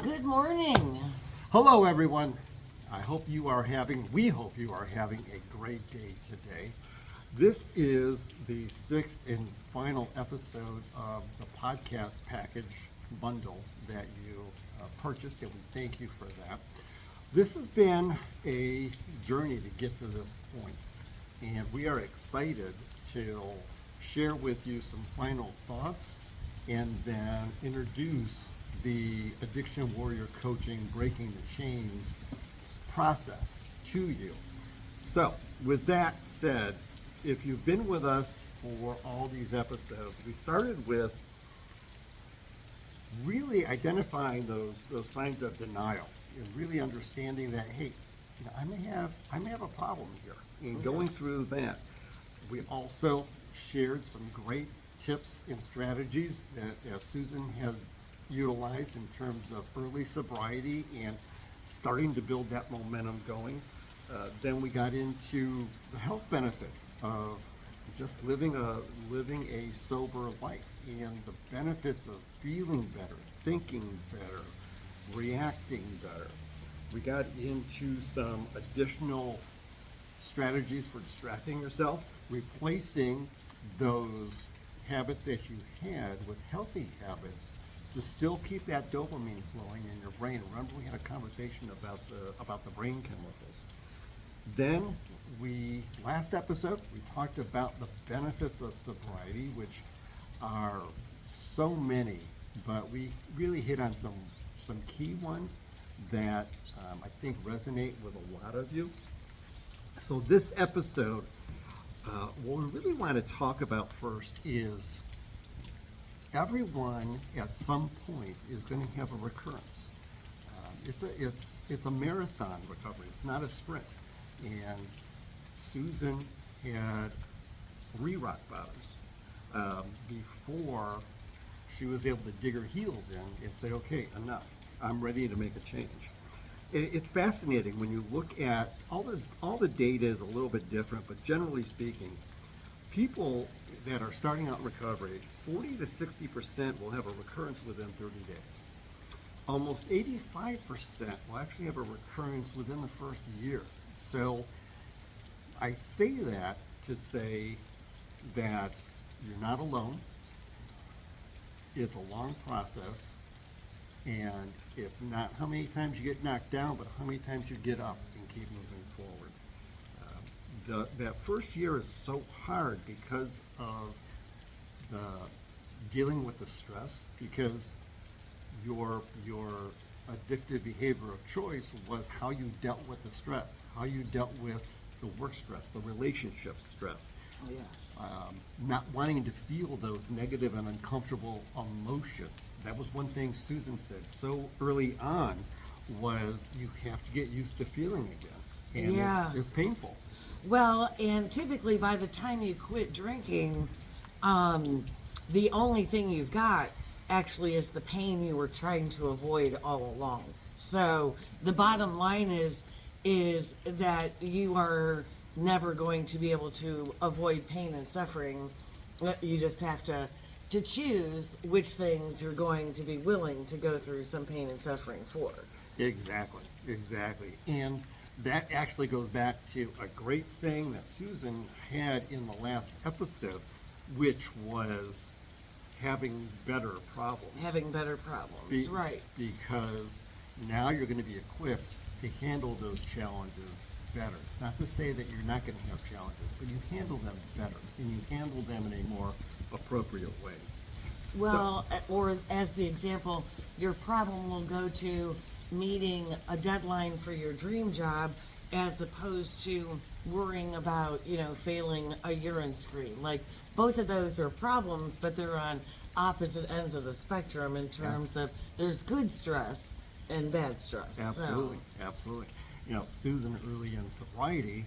Good morning. Hello, everyone. We hope you are having a great day today. This is the sixth and final episode of the podcast package bundle that you purchased, and we thank you for that. This has been a journey to get to this point, and we are excited to share with you some final thoughts and then introduce the Addiction Warrior Coaching Breaking the Chains process to you. So, with that said, if you've been with us for all these episodes, we started with really identifying those signs of denial and really understanding that, hey, I may have a problem here, and going through that. We also shared some great tips and strategies that Susan has utilized in terms of early sobriety and starting to build that momentum going. Then we got into the health benefits of just living a sober life and the benefits of feeling better, thinking better, reacting better. We got into some additional strategies for distracting yourself, replacing those habits that you had with healthy habits to still keep that dopamine flowing in your brain. Remember, we had a conversation about the brain chemicals. Then last episode, we talked about the benefits of sobriety, which are so many, but we really hit on some key ones that I think resonate with a lot of you. So this episode, what we really want to talk about first is everyone at some point is going to have a recurrence. It's a marathon recovery. It's not a sprint. And Susan had 3 rock bottoms before she was able to dig her heels in and say, okay, enough. I'm ready to make a change. It's fascinating when you look at all the data is a little bit different, but generally speaking, people that are starting out in recovery, 40 to 60% will have a recurrence within 30 days. Almost 85% will actually have a recurrence within the first year. So I say that to say that you're not alone. It's a long process. And it's not how many times you get knocked down, but how many times you get up and keep moving forward. That first year is so hard because of the dealing with the stress, because your addictive behavior of choice was how you dealt with the stress, how you dealt with the work stress, the relationship stress. Yes. Not wanting to feel those negative and uncomfortable emotions. That was one thing Susan said so early on, was you have to get used to feeling again. And Yeah. it's painful. Well, and typically by the time you quit drinking, the only thing you've got actually is the pain you were trying to avoid all along. So the bottom line is that you are never going to be able to avoid pain and suffering. You just have to choose which things you're going to be willing to go through some pain and suffering for. Exactly. And that actually goes back to a great saying that Susan had in the last episode, which was having better problems. Having better problems, right. Because now you're going to be equipped to handle those challenges better. Not to say that you're not going to have challenges, but you handle them better, and you handle them in a more appropriate way. Well, or as the example, your problem will go to meeting a deadline for your dream job as opposed to worrying about, failing a urine screen. Like, both of those are problems, but they're on opposite ends of the spectrum in terms of there's good stress and bad stress. Absolutely. Susan, early in sobriety,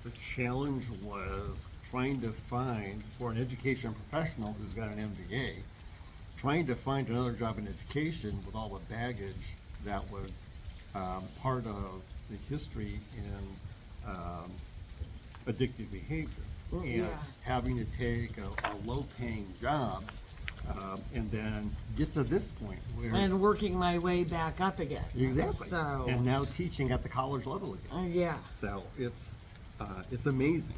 the challenge was trying to find, for an education professional who's got an MBA, trying to find another job in education with all the baggage that was part of the history in addictive behavior. And having to take a low-paying job and then get to this point where And working my way back up again. exactly, So, and now teaching at the college level again. yeah. So it's amazing.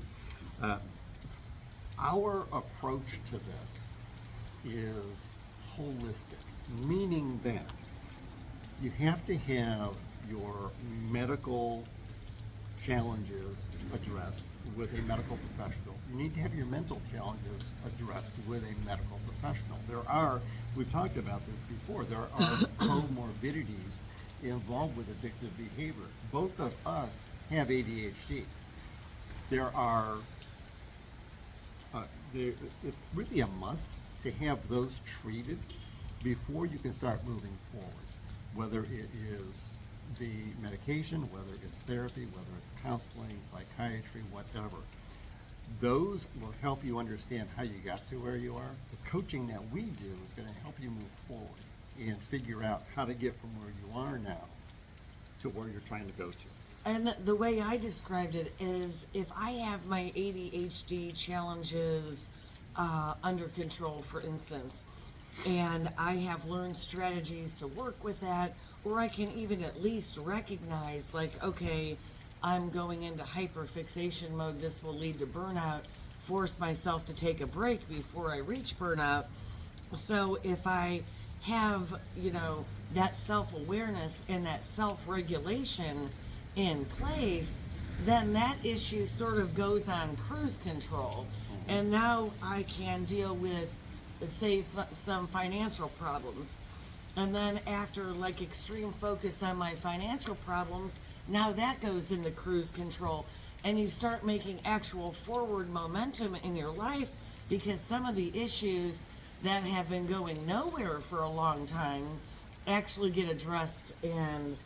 Our approach to this is holistic, meaning that you have to have your medical challenges addressed with a medical professional. You need to have your mental challenges addressed with a medical professional. We've talked about this before, there are comorbidities involved with addictive behavior. Both of us have ADHD. It's really a must to have those treated before you can start moving forward, whether it is the medication, whether it's therapy, whether it's counseling, psychiatry, whatever. Those will help you understand how you got to where you are. The coaching that we do is going to help you move forward and figure out how to get from where you are now to where you're trying to go to. And the way I described it is if I have my ADHD challenges under control, for instance, and I have learned strategies to work with that, or I can even at least recognize, like, okay, I'm going into hyperfixation mode, this will lead to burnout, force myself to take a break before I reach burnout. So if I have, that self-awareness and that self-regulation in place, then that issue sort of goes on cruise control. And now I can deal with, say, some financial problems. And then after like extreme focus on my financial problems, now that goes into cruise control. And you start making actual forward momentum in your life because some of the issues that have been going nowhere for a long time actually get addressed and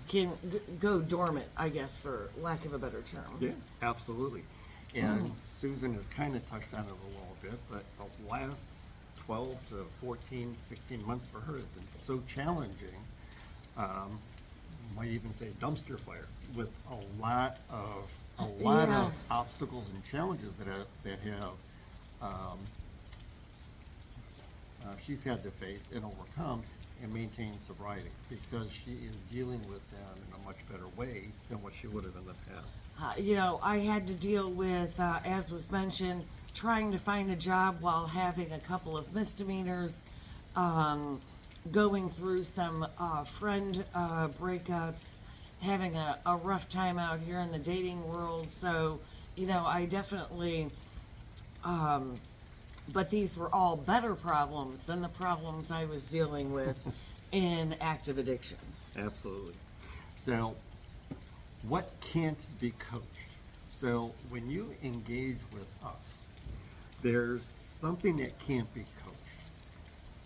can go dormant, I guess, for lack of a better term. Yeah, absolutely. And Susan has kind of touched on it a little bit, but the last 12 to 14, 16 months for her has been so challenging, might even say dumpster fire, with a lot of obstacles and challenges that she's had to face and overcome and maintain sobriety, because she is dealing with them in a much better way than what she would have in the past. I had to deal with, as was mentioned, trying to find a job while having a couple of misdemeanors, going through some friend breakups, having a rough time out here in the dating world. So, I definitely, but these were all better problems than the problems I was dealing with in active addiction. Absolutely. So, what can't be coached? So, when you engage with us, there's something that can't be coached.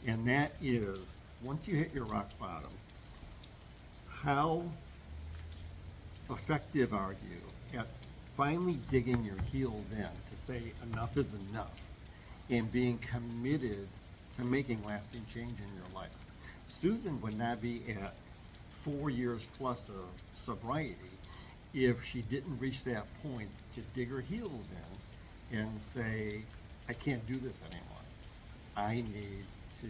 And that is, once you hit your rock bottom, how effective are you at finally digging your heels in to say enough is enough and being committed to making lasting change in your life? Susan would not be at 4 years plus of sobriety if she didn't reach that point to dig her heels in and say, I can't do this anymore. I need to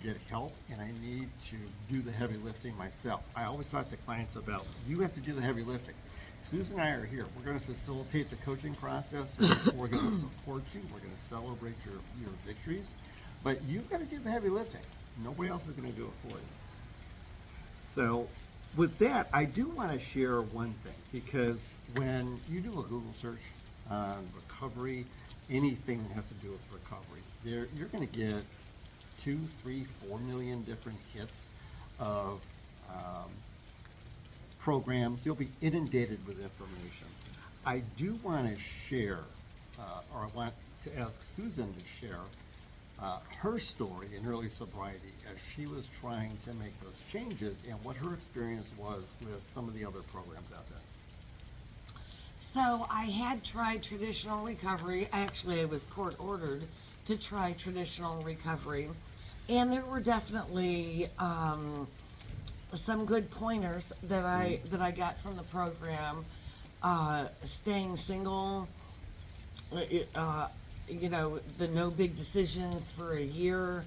get help and I need to do the heavy lifting myself. I always talk to clients about, you have to do the heavy lifting. Susan and I are here. We're going to facilitate the coaching process. We're going to support you. We're going to celebrate your victories. But you've got to do the heavy lifting. Nobody else is going to do it for you. So with that, I do want to share one thing, because when you do a Google search on recovery, anything that has to do with recovery, you're going to get 2, 3, 4 million different hits of programs. You'll be inundated with information. I do want to share, or I want to ask Susan to share her story in early sobriety as she was trying to make those changes and what her experience was with some of the other programs out there. So I had tried traditional recovery. Actually, I was court ordered to try traditional recovery. And there were definitely some good pointers that I got from the program. Staying single, the no big decisions for a year.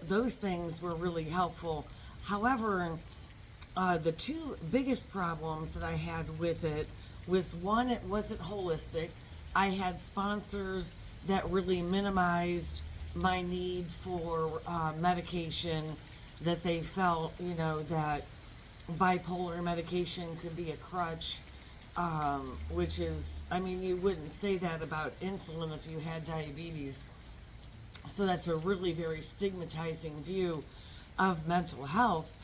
Those things were really helpful. However, the two biggest problems that I had with it was, one, it wasn't holistic. I had sponsors that really minimized my need for medication, that they felt, that bipolar medication could be a crutch, which is, you wouldn't say that about insulin if you had diabetes. So that's a really very stigmatizing view of mental health.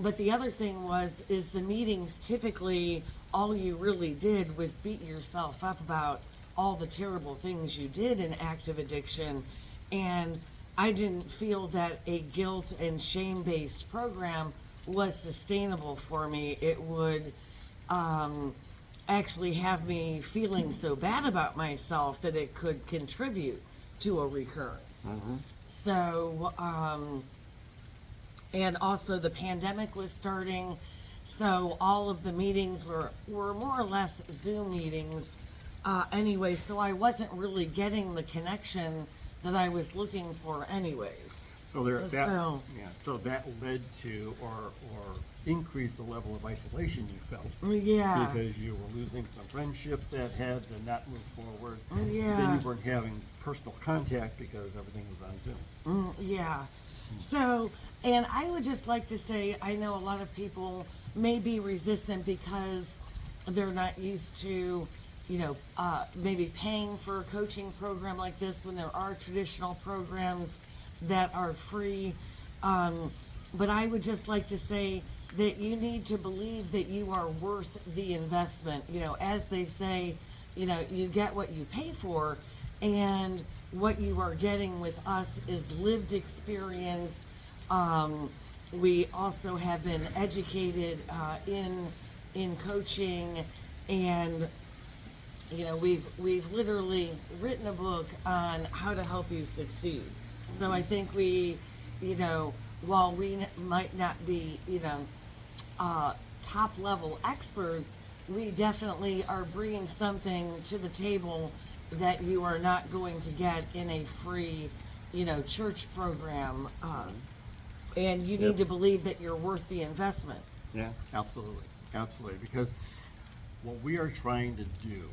But the other thing is the meetings, typically all you really did was beat yourself up about all the terrible things you did in active addiction. And I didn't feel that a guilt and shame based program was sustainable for me. It would actually have me feeling so bad about myself that it could contribute to a recurrence. So, and also the pandemic was starting, so all of the meetings were more or less Zoom meetings anyway, so I wasn't really getting the connection that I was looking for anyways. So that led to or increased the level of isolation you felt. Yeah. Because you were losing some friendships that had to not move forward. Yeah. Then you weren't having personal contact because everything was on Zoom. Yeah. So, and I would just like to say, I know a lot of people may be resistant because they're not used to, maybe paying for a coaching program like this when there are traditional programs that are free. But I would just like to say that you need to believe that you are worth the investment. As they say, you get what you pay for, and what you are getting with us is lived experience. We also have been educated in coaching, and we've literally written a book on how to help you succeed. So I think we, while we might not be, top level experts, we definitely are bringing something to the table that you are not going to get in a free, church program. And you need to believe that you're worth the investment. Yeah, absolutely. Absolutely. Because what we are trying to do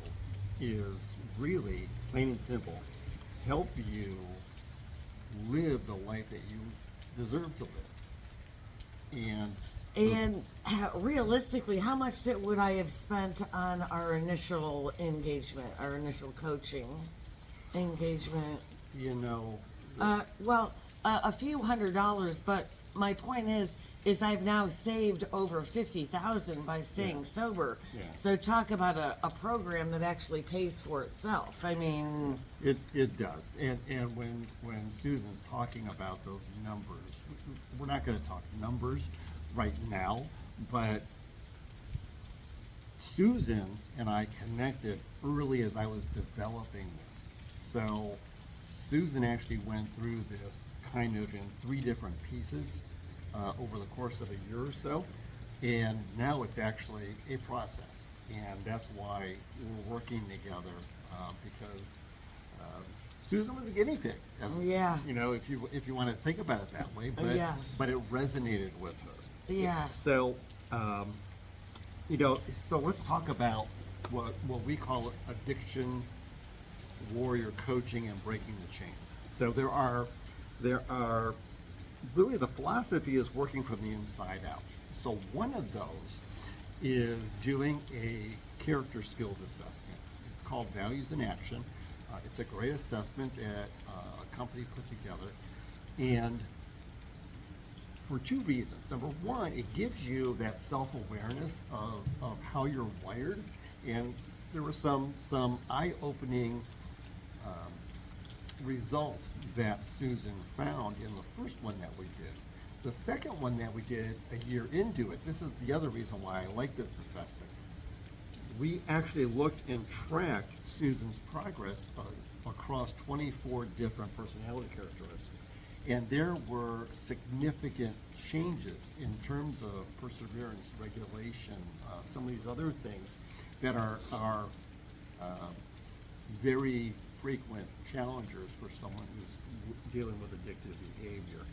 is really, plain and simple, help you live the life that you deserve to live. And realistically, how much would I have spent on our initial engagement, our initial coaching engagement? A few $100s, but my point is I've now saved over $50,000 by staying sober. Yeah. So talk about a program that actually pays for itself. It does. And when Susan's talking about those numbers, we're not going to talk numbers right now, but Susan and I connected early as I was developing this. So Susan actually went through this kind of in 3 different pieces over the course of a year or so, and now it's actually a process, and that's why we're working together, because Susan was a guinea pig, if you want to think about it that way, but it resonated with her. Yeah. So so let's talk about what we call addiction warrior coaching and breaking the chains. So there are really, the philosophy is working from the inside out. So one of those is doing a character skills assessment. It's called Values in Action. It's a great assessment that a company put together, and for 2 reasons. Number one, it gives you that self-awareness of how you're wired, and there were some eye-opening results that Susan found in the first one that we did. The second one that we did a year into it, this is the other reason why I like this assessment. We actually looked and tracked Susan's progress across 24 different personality characteristics. And there were significant changes in terms of perseverance, regulation, some of these other things that are very frequent challengers for someone who's dealing with addictive behavior.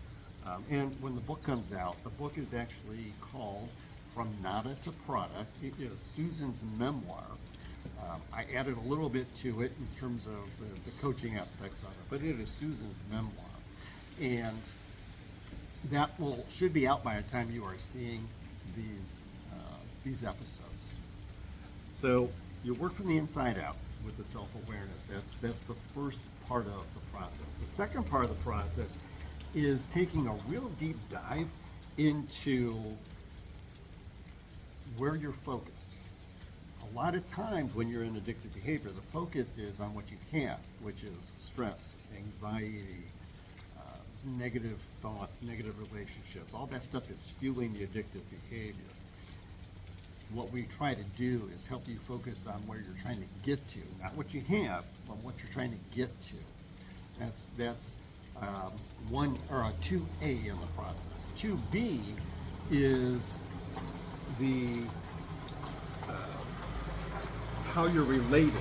And when the book comes out, the book is actually called From Nada to Product. It is Susan's memoir. I added a little bit to it in terms of the coaching aspects of it, but it is Susan's memoir. And that should be out by the time you are seeing these episodes. So you work from the inside out with the self-awareness. That's the first part of the process. The second part of the process is taking a real deep dive into where you're focused. A lot of times when you're in addictive behavior, the focus is on what you have, which is stress, anxiety, negative thoughts, negative relationships. All that stuff is fueling the addictive behavior. What we try to do is help you focus on where you're trying to get to, not what you have, but what you're trying to get to. That's 2A in the process. 2B is the how you're relating.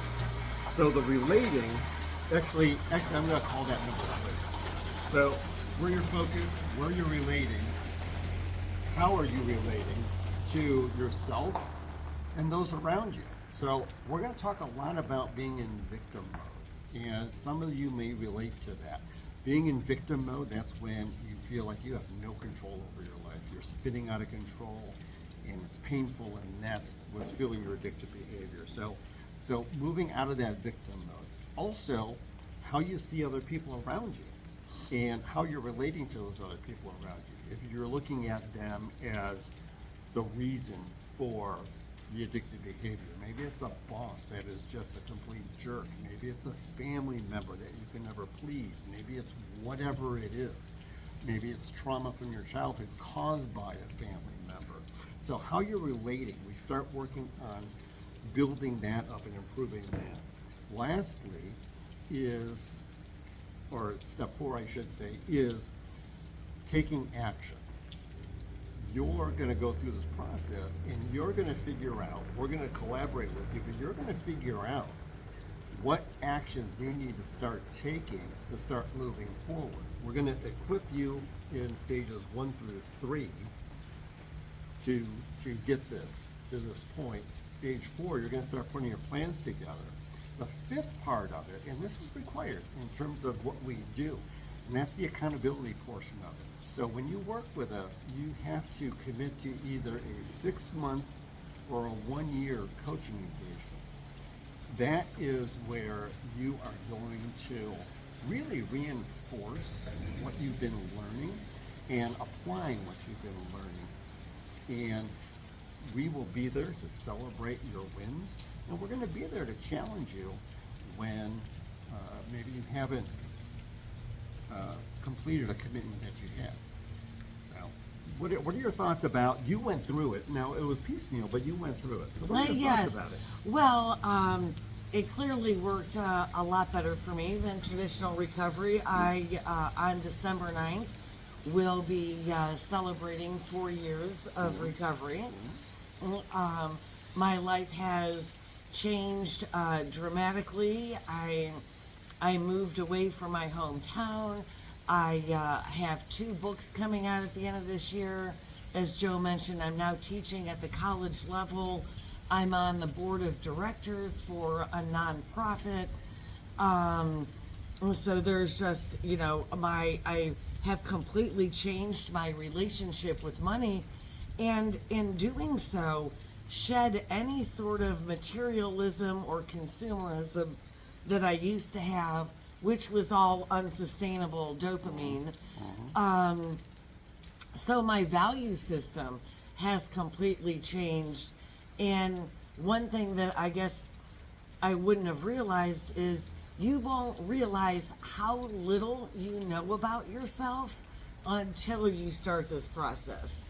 So the relating, actually I'm going to call that number 3. So where you're focused, where you're relating, how are you relating to yourself and those around you. So we're going to talk a lot about being in victim mode, and some of you may relate to that. Being in victim mode, that's when you feel like you have no control over your life. You're spinning out of control, and it's painful, and that's what's fueling your addictive behavior. So moving out of that victim mode. Also, how you see other people around you and how you're relating to those other people around you. If you're looking at them as the reason for the addictive behavior. Maybe it's a boss that is just a complete jerk. Maybe it's a family member that you can never please. Maybe it's whatever it is. Maybe it's trauma from your childhood caused by a family member. So how you're relating, we start working on building that up and improving that. Lastly is, or step 4 I should say, is taking action. You're going to go through this process and you're going to figure out, we're going to collaborate with you, but you're going to figure out what actions you need to start taking to start moving forward. We're going to equip you in stages 1 through 3 to get this to this point. Stage 4, you're going to start putting your plans together. The 5th part of it, and this is required in terms of what we do, and that's the accountability portion of it. So when you work with us, you have to commit to either a 6-month or a 1-year coaching engagement. That is where you are going to really reinforce what you've been learning and applying what you've been learning. And we will be there to celebrate your wins, and we're going to be there to challenge you when maybe you haven't completed a commitment that you had. So, what are your thoughts about? You went through it. Now it was piecemeal, but you went through it. So, what are your thoughts about it? Well, it clearly worked a lot better for me than traditional recovery. I on December 9th will be celebrating 4 years of recovery. My life has changed dramatically. I moved away from my hometown. I have 2 books coming out at the end of this year. As Joe mentioned, I'm now teaching at the college level. I'm on the board of directors for a nonprofit. So there's just, I have completely changed my relationship with money, and in doing so, shed any sort of materialism or consumerism that I used to have, which was all unsustainable dopamine. So my value system has completely changed. And one thing that I guess I wouldn't have realized is you won't realize how little you know about yourself until you start this process.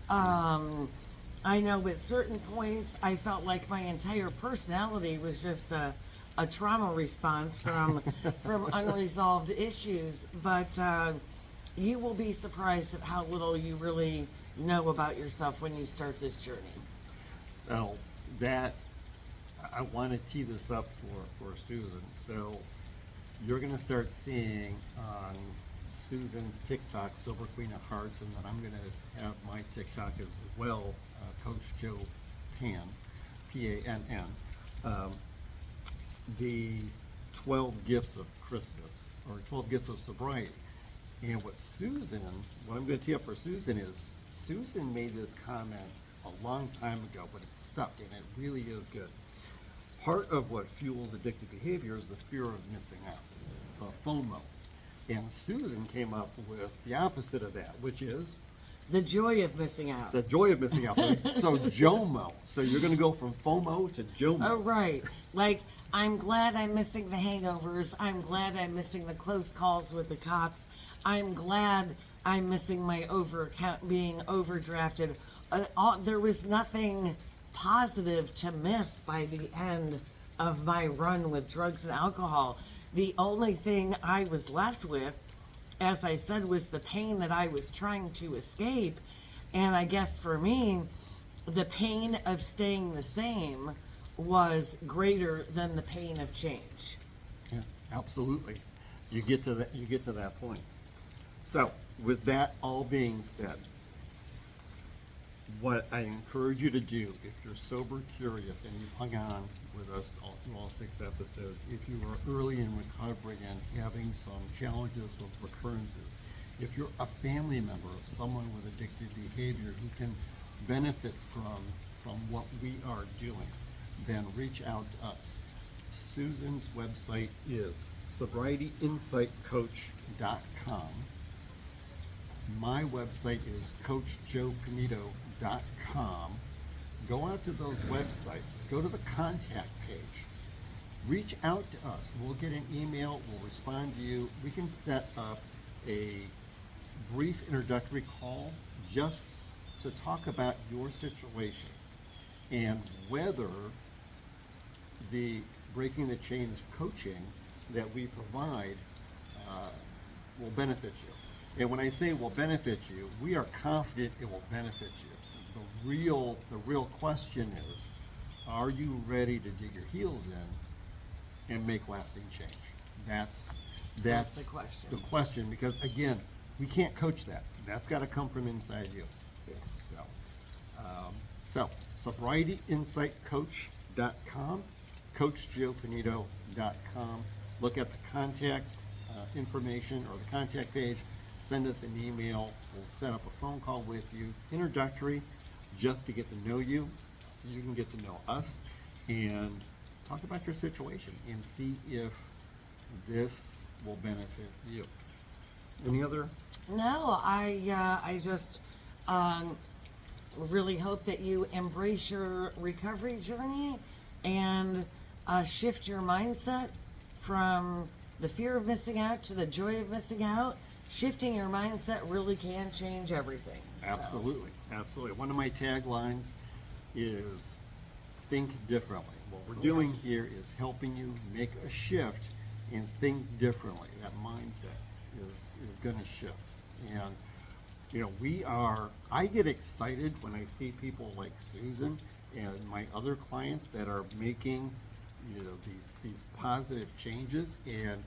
I know at certain points I felt like my entire personality was just a trauma response from unresolved issues, but you will be surprised at how little you really know about yourself when you start this journey. So that I want to tee this up for Susan. So you're going to start seeing on Susan's TikTok, Silver Queen of Hearts, and then I'm going to have my TikTok as well, Coach Joe Pan, Pann, the 12 gifts of Christmas, or 12 gifts of sobriety. And what I'm going to tee up for Susan is, Susan made this comment a long time ago, but it's stuck, and it really is good. Part of what fuels addictive behavior is the fear of missing out, FOMO. And Susan came up with the opposite of that, which is The joy of missing out. the joy of missing out. So JOMO. So you're going to go from FOMO to JOMO. Oh, right. Like, I'm glad I'm missing the hangovers. I'm glad I'm missing the close calls with the cops. I'm glad I'm missing my being overdrafted. There was nothing positive to miss by the end of my run with drugs and alcohol. The only thing I was left with, as I said, was the pain that I was trying to escape. And I guess for me, the pain of staying the same was greater than the pain of change. Yeah, absolutely. You get to that point. So, with that all being said, what I encourage you to do, if you're sober curious and you've hung on with us all through all 6 episodes, if you are early in recovery and having some challenges with recurrences, if you're a family member of someone with addictive behavior who can benefit from what we are doing, then reach out to us. Susan's website is sobrietyinsightcoach.com. My website is coachjoepanito.com. Go out to those websites, go to the contact page, reach out to us. We'll get an email, we'll respond to you. We can set up a brief introductory call just to talk about your situation and whether the Breaking the Chains coaching that we provide will benefit you. And when I say will benefit you, we are confident it will benefit you. The real question is, are you ready to dig your heels in and make lasting change? That's the question. The question, because again, we can't coach that. That's got to come from inside you. Yes. So sobrietyinsightcoach.com, coachjoepanito.com. Look at the contact information or the contact page. Send us an email. We'll set up a phone call with you, introductory, just to get to know you, so you can get to know us and talk about your situation and see if this will benefit you. Any other? No, I just really hope that you embrace your recovery journey and shift your mindset from the fear of missing out to the joy of missing out. Shifting your mindset really can change everything. So. Absolutely, absolutely. One of my taglines is think differently. What we're doing here is helping you make a shift and think differently. That mindset is going to shift. And, I get excited when I see people like Susan and my other clients that are making, these positive changes, and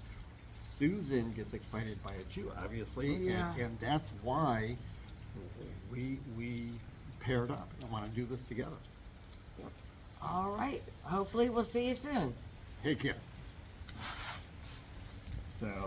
Susan gets excited by it too, obviously, Yeah. and that's why we paired up and want to do this together. All right. Hopefully we'll see you soon. Take care.